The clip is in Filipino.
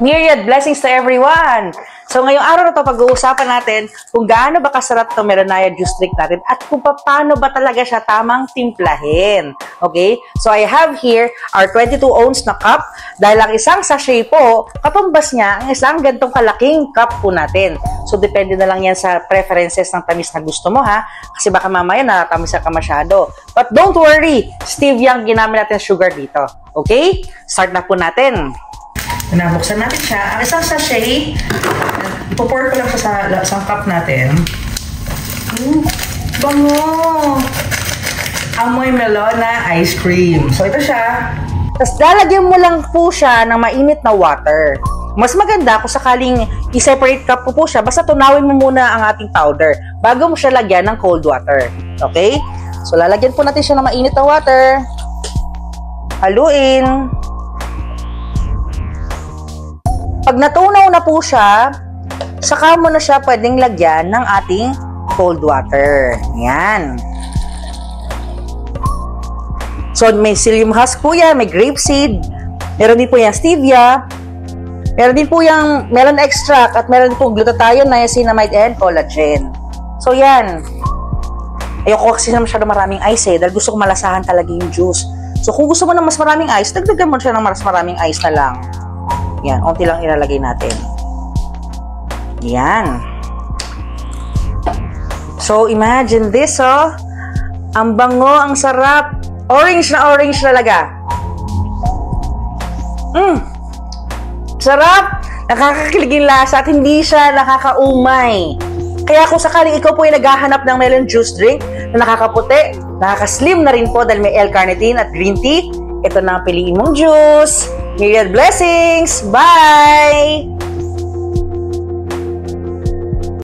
Myriad blessings to everyone! So ngayong araw na to, pag-uusapan natin kung gaano ba kasarap itong Meronaya juice drink natin at kung paano ba talaga siya tamang timplahin. Okay? So I have here our 22 ounce na cup dahil ang isang sachet po, katumbas niya ang isang gantong kalaking cup po natin. So depende na lang yan sa preferences ng tamis na gusto mo ha, kasi baka mamaya natatamis ka masyado. But don't worry, stevia ang ginamit natin sugar dito. Okay? Start na po natin. Nabuksan natin siya. Ang isang sachet, ipo-pour ko lang siya sa cup natin. Bango! Amoy melon na ice cream. So, ito siya. Tapos, lalagyan mo lang po siya ng mainit na water. Mas maganda kung sakaling i-separate cup po siya, basta tunawin mo muna ang ating powder bago mo siya lagyan ng cold water. Okay? So, lalagyan po natin siya ng mainit na water. Haluin. Pag natunaw na po siya, saka mo na siya pwedeng lagyan ng ating cold water. Yan. So, may psyllium husk po yan, may grapeseed, meron din po yung stevia, meron din po yung melon extract, at meron din po glutathione, niacinamide, and collagen. So, yan. Ayoko kasi na masyado maraming ice dahil gusto ko malasahan talaga yung juice. So, kung gusto mo na mas maraming ice, dagdagan mo siya ng mas maraming ice na lang. Yan, onti lang ilalagay natin. Yan. So, imagine this, oh. Ang bango, ang sarap. Orange talaga. Sarap. Nakakakilig yung lasa at hindi siya nakakaumay. Kaya kung sakaling ikaw po ay naghahanap ng melon juice drink na nakakaputi, nakakaslim na rin po dahil may L-carnitine at green tea, ito na ang piliin mong juice. Myriad blessings! Bye!